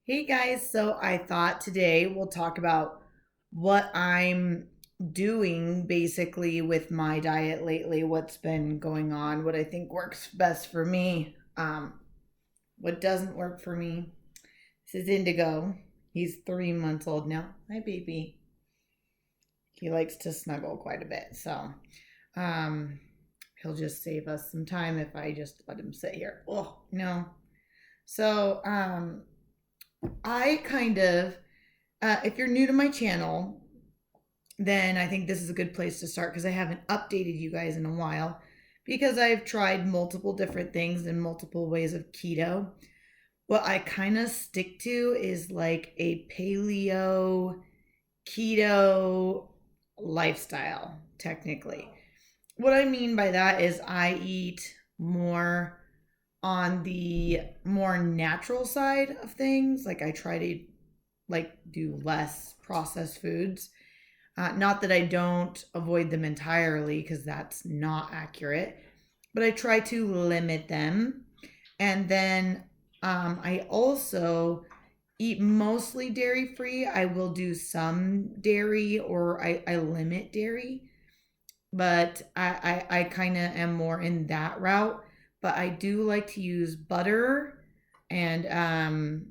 Hey guys, so I thought today we'll talk about what I'm doing basically with my diet lately, what's been going on, what I think works best for me, what doesn't work for me. This is Indigo. He's 3 months old now. Hi, baby. He likes to snuggle quite a bit, so um, he'll just save us some time if I just let him sit here. Oh, no. So, I kind of if you're new to my channel, then I think this is a good place to start because I haven't updated you guys in a while because I've tried multiple different things and multiple ways of keto. What I kind of stick to is like a paleo keto lifestyle, technically. What I mean by that is I eat more on the more natural side of things. Like I try to do less processed foods. Not that I don't avoid them entirely, because that's not accurate, but I try to limit them. And then I also eat mostly dairy free. I will do some dairy, or I limit dairy, but I kind of am more in that route. But I do like to use butter and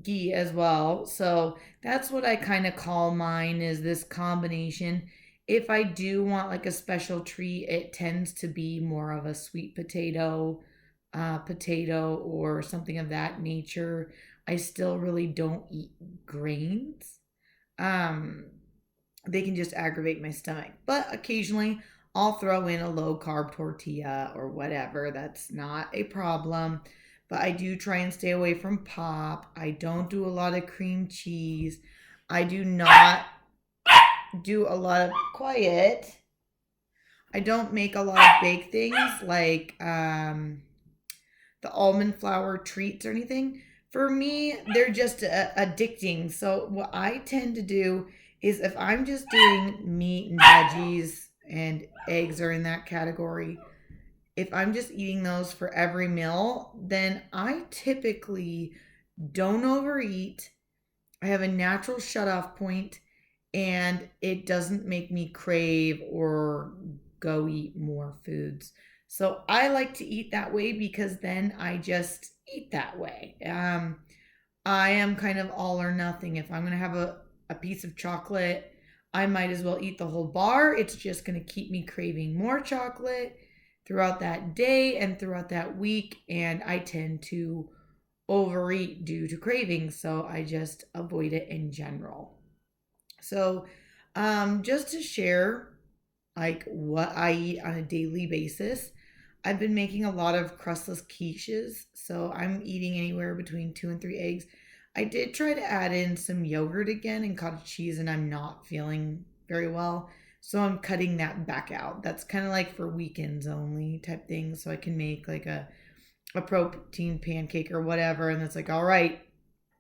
ghee as well. So that's what I kind of call mine, is this combination. If I do want like a special treat, it tends to be more of a sweet potato or something of that nature. I still really don't eat grains. Um, they can just aggravate my stomach. But occasionally I'll throw in a low carb tortilla or whatever. That's not a problem. But I do try and stay away from pop. I don't do a lot of cream cheese. I do not do a lot of quiet. I don't make a lot of baked things like the almond flour treats or anything. For me, they're just addicting. So what I tend to do is, if I'm just doing meat and veggies, and eggs are in that category, if I'm just eating those for every meal, then I typically don't overeat. I have a natural shut off point, and it doesn't make me crave or go eat more foods. So I like to eat that way because then I just eat that way. I am kind of all or nothing. If I'm going to have a piece of chocolate, I might as well eat the whole bar. It's just going to keep me craving more chocolate throughout that day and throughout that week. And I tend to overeat due to cravings. So I just avoid it in general. So, just to share like what I eat on a daily basis, I've been making a lot of crustless quiches. So I'm eating anywhere between 2 and 3 eggs. I did try to add in some yogurt again and cottage cheese, and I'm not feeling very well. So I'm cutting that back out. That's kind of like for weekends only type thing. So I can make like a protein pancake or whatever. And it's like, all right,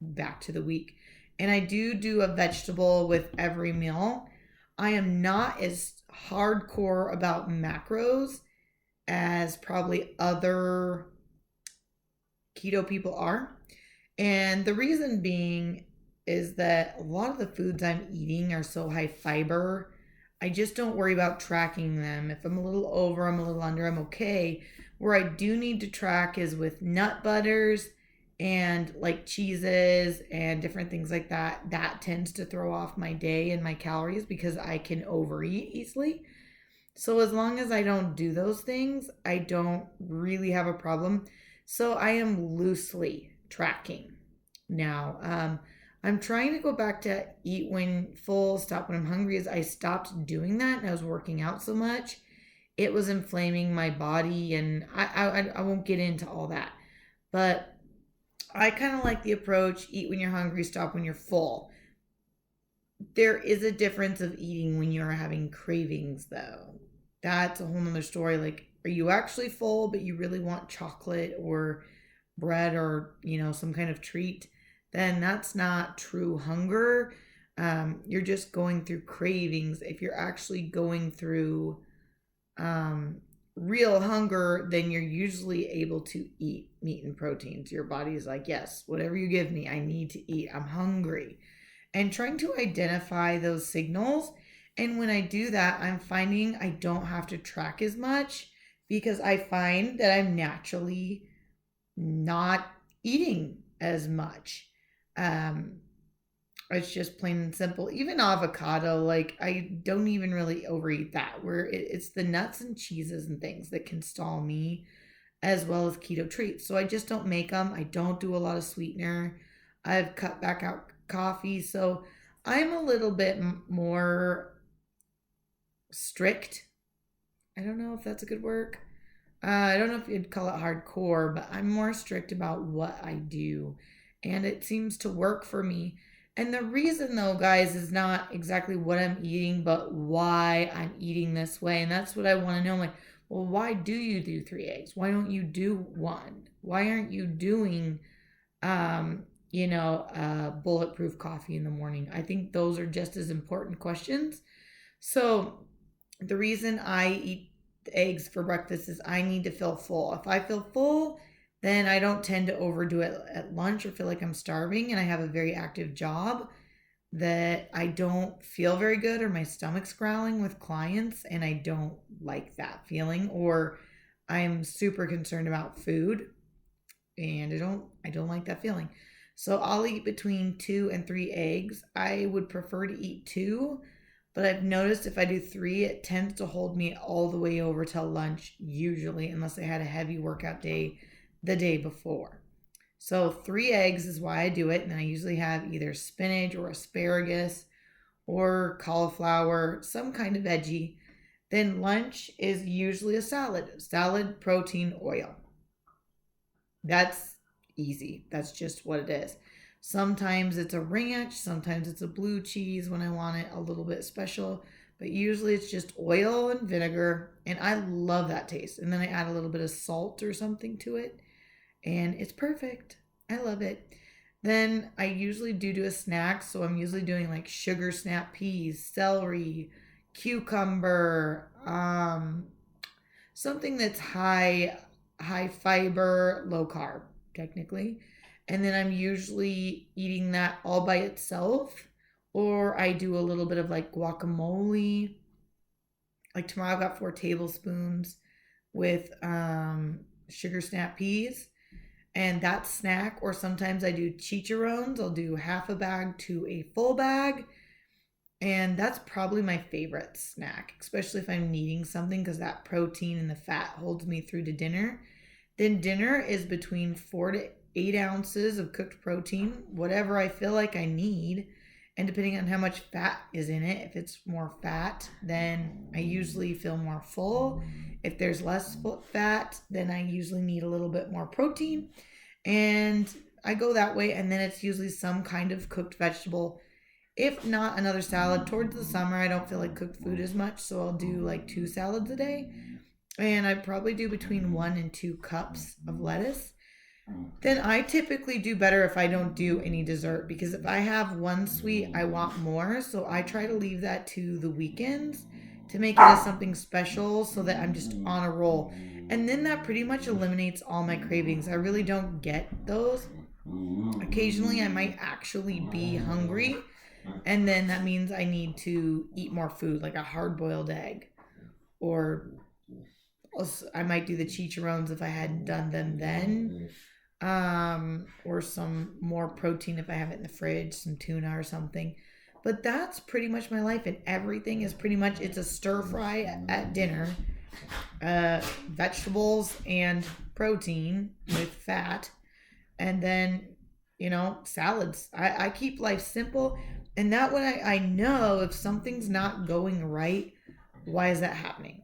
back to the week. And I do a vegetable with every meal. I am not as hardcore about macros as probably other keto people are. And the reason being is that a lot of the foods I'm eating are so high fiber. I just don't worry about tracking them. If I'm a little over, I'm a little under, I'm okay. Where I do need to track is with nut butters and like cheeses and different things like that. That tends to throw off my day and my calories because I can overeat easily. So as long as I don't do those things, I don't really have a problem. So I am loosely tracking now. I'm trying to go back to eat when full, stop when I'm hungry. As I stopped doing that and I was working out so much, it was inflaming my body, and I won't get into all that. But I kind of like the approach: eat when you're hungry, stop when you're full. There is a difference of eating when you're having cravings, though. That's a whole nother story. Like, are you actually full, but you really want chocolate or bread or, some kind of treat? Then that's not true hunger. You're just going through cravings. If you're actually going through real hunger, then you're usually able to eat meat and proteins. Your body's like, yes, whatever you give me, I need to eat. I'm hungry. And trying to identify those signals. And when I do that, I'm finding I don't have to track as much because I find that I'm naturally not eating as much. Um, it's just plain and simple. Even avocado, like I don't even really overeat that. Where it's the nuts and cheeses and things that can stall me, as well as keto treats. So I just don't make them. I don't do a lot of sweetener. I've cut back out coffee. So I'm a little bit more strict. I don't know if that's a good word. I don't know if you'd call it hardcore, but I'm more strict about what I do. And it seems to work for me. And the reason, though, guys, is not exactly what I'm eating, but why I'm eating this way. And that's what I want to know. I'm like, well, why do you do 3 eggs? Why don't you do one? Why aren't you doing, bulletproof coffee in the morning? I think those are just as important questions. So the reason I eat eggs for breakfast is I need to feel full. If I feel full, then I don't tend to overdo it at lunch or feel like I'm starving and I have a very active job that I don't feel very good or my stomach's growling with clients and I don't like that feeling, or I'm super concerned about food and I don't like that feeling. So I'll eat between 2 and 3 eggs. I would prefer to eat two, but I've noticed if I do three, it tends to hold me all the way over till lunch, usually, unless I had a heavy workout day the day before. So 3 eggs is why I do it, and I usually have either spinach or asparagus or cauliflower, some kind of veggie. Then lunch is usually a salad, protein, oil. That's easy. That's just what it is. Sometimes it's a ranch, sometimes it's a blue cheese when I want it a little bit special, but usually it's just oil and vinegar, and I love that taste. And then I add a little bit of salt or something to it, and it's perfect. I love it. Then I usually do a snack, so I'm usually doing like sugar snap peas, celery, cucumber, something that's high fiber, low carb, technically. And then I'm usually eating that all by itself, or I do a little bit of like guacamole. Like tomorrow I've got 4 tablespoons with sugar snap peas and that snack. Or sometimes I do chicharrones. I'll do half a bag to a full bag, and that's probably my favorite snack, especially if I'm needing something because that protein and the fat holds me through to dinner. Then dinner is between 4 to 8 ounces of cooked protein, whatever I feel like I need. And depending on how much fat is in it, if it's more fat, then I usually feel more full. If there's less fat, then I usually need a little bit more protein. And I go that way. And then it's usually some kind of cooked vegetable. If not, another salad. Towards the summer, I don't feel like cooked food as much, so I'll do like 2 salads a day. And I probably do between 1 and 2 cups of lettuce. Then I typically do better if I don't do any dessert, because if I have one sweet, I want more. So I try to leave that to the weekends to make it as something special so that I'm just on a roll. And then that pretty much eliminates all my cravings. I really don't get those. Occasionally, I might actually be hungry, and then that means I need to eat more food, like a hard boiled egg. Or I might do the chicharrones if I hadn't done them then. Or some more protein if I have it in the fridge, some tuna or something. But that's pretty much my life, and everything is pretty much, it's a stir fry at dinner, vegetables and protein with fat, and then salads. I keep life simple, and that way I know if something's not going right, why is that happening?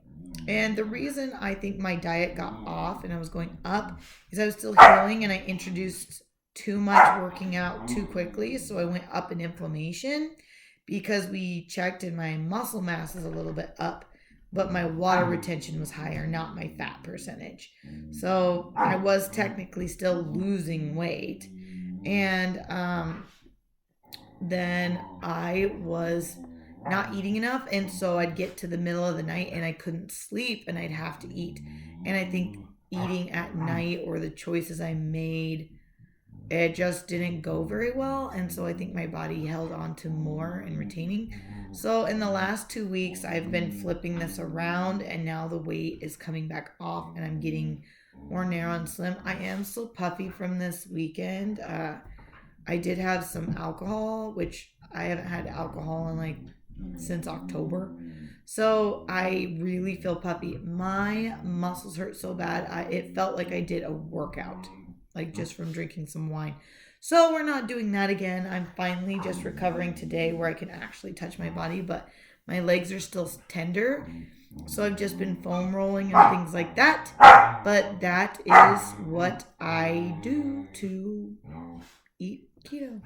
And the reason I think my diet got off and I was going up is I was still healing and I introduced too much working out too quickly. So I went up in inflammation because we checked and my muscle mass is a little bit up, but my water retention was higher, not my fat percentage. So I was technically still losing weight. And then I was not eating enough. And so I'd get to the middle of the night and I couldn't sleep and I'd have to eat. And I think eating at night or the choices I made, it just didn't go very well. And so I think my body held on to more and retaining. So in the last 2 weeks, I've been flipping this around and now the weight is coming back off and I'm getting more narrow and slim. I am still puffy from this weekend. I did have some alcohol, which I haven't had alcohol in like since October. So I really feel puffy. My muscles hurt so bad. It felt like I did a workout, like just from drinking some wine. So we're not doing that again. I'm finally just recovering today where I can actually touch my body, but my legs are still tender. So I've just been foam rolling and things like that. But that is what I do to eat keto.